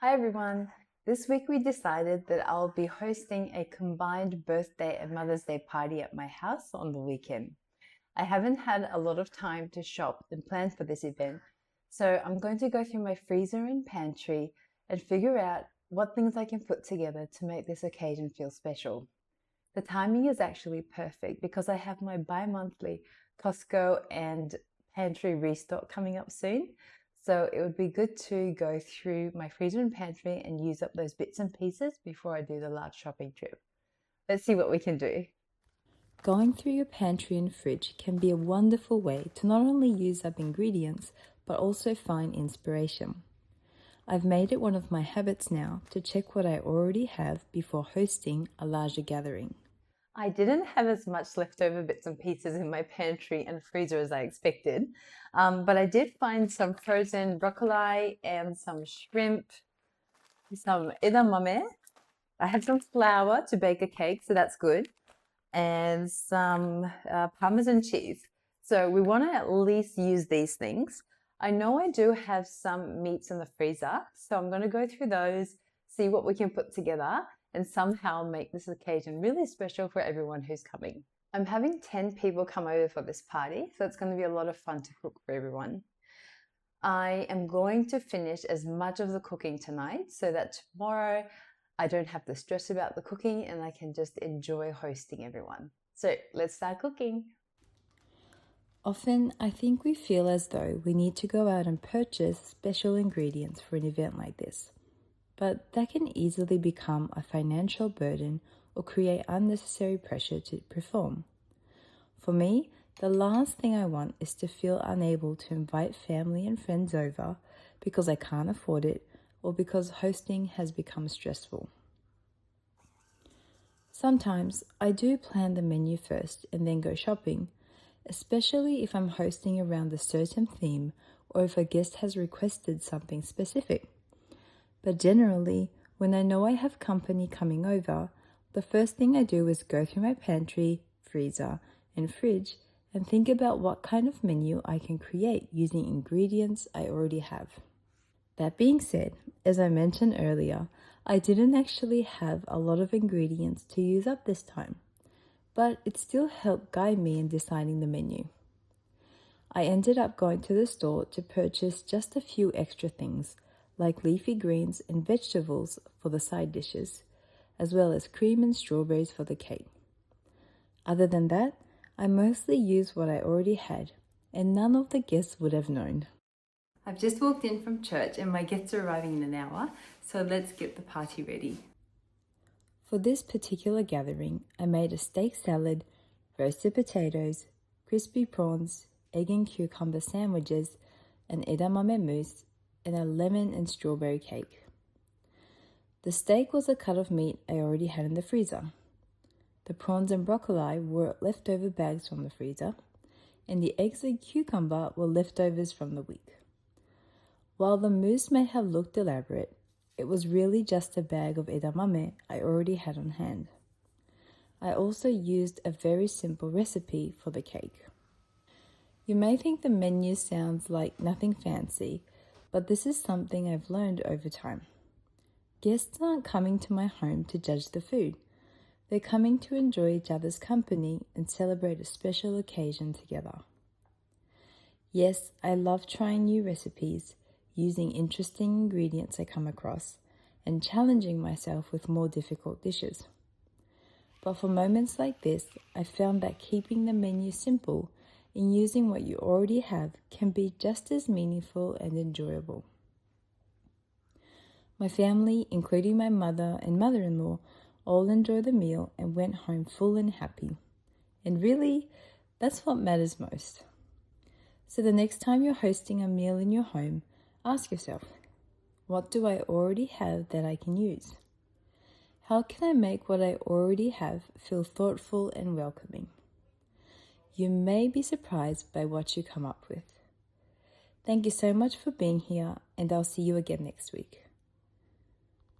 Hi everyone! This week we decided that I'll be hosting a combined birthday and Mother's Day party at my house on the weekend. I haven't had a lot of time to shop and plan for this event, so I'm going to go through my freezer and pantry and figure out what things I can put together to make this occasion feel special. The timing is actually perfect because I have my bi-monthly Costco and pantry restock coming up soon. So it would be good to go through my freezer and pantry and use up those bits and pieces before I do the large shopping trip. Let's see what we can do. Going through your pantry and fridge can be a wonderful way to not only use up ingredients, but also find inspiration. I've made it one of my habits now to check what I already have before hosting a larger gathering. I didn't have as much leftover bits and pieces in my pantry and freezer as I expected, but I did find some frozen broccoli and some shrimp, some edamame. I have some flour to bake a cake, so that's good, and some Parmesan cheese. So we want to at least use these things. I know I do have some meats in the freezer, so I'm going to go through those, see what we can put together, and somehow make this occasion really special for everyone who's coming. I'm having 10 people come over for this party, so it's going to be a lot of fun to cook for everyone. I am going to finish as much of the cooking tonight so that tomorrow I don't have to stress about the cooking and I can just enjoy hosting everyone. So let's start cooking. Often, I think we feel as though we need to go out and purchase special ingredients for an event like this. But that can easily become a financial burden or create unnecessary pressure to perform. For me, the last thing I want is to feel unable to invite family and friends over because I can't afford it or because hosting has become stressful. Sometimes I do plan the menu first and then go shopping, especially if I'm hosting around a certain theme or if a guest has requested something specific. But generally, when I know I have company coming over, the first thing I do is go through my pantry, freezer, and fridge and think about what kind of menu I can create using ingredients I already have. That being said, as I mentioned earlier, I didn't actually have a lot of ingredients to use up this time, but it still helped guide me in deciding the menu. I ended up going to the store to purchase just a few extra things, like leafy greens and vegetables for the side dishes, as well as cream and strawberries for the cake. Other than that, I mostly used what I already had, and none of the guests would have known. I've just walked in from church and my guests are arriving in an hour, so let's get the party ready. For this particular gathering, I made a steak salad, roasted potatoes, crispy prawns, egg and cucumber sandwiches, an edamame mousse, and a lemon and strawberry cake. The steak was a cut of meat I already had in the freezer. The prawns and broccoli were leftover bags from the freezer, and the eggs and cucumber were leftovers from the week. While the mousse may have looked elaborate, it was really just a bag of edamame I already had on hand. I also used a very simple recipe for the cake. You may think the menu sounds like nothing fancy, but this is something I've learned over time. Guests aren't coming to my home to judge the food. They're coming to enjoy each other's company and celebrate a special occasion together. Yes, I love trying new recipes, using interesting ingredients I come across, and challenging myself with more difficult dishes. But for moments like this, I found that keeping the menu simple and using what you already have can be just as meaningful and enjoyable. My family, including my mother and mother-in-law, all enjoyed the meal and went home full and happy. And really, that's what matters most. So the next time you're hosting a meal in your home, ask yourself, what do I already have that I can use? How can I make what I already have feel thoughtful and welcoming? You may be surprised by what you come up with. Thank you so much for being here, and I'll see you again next week.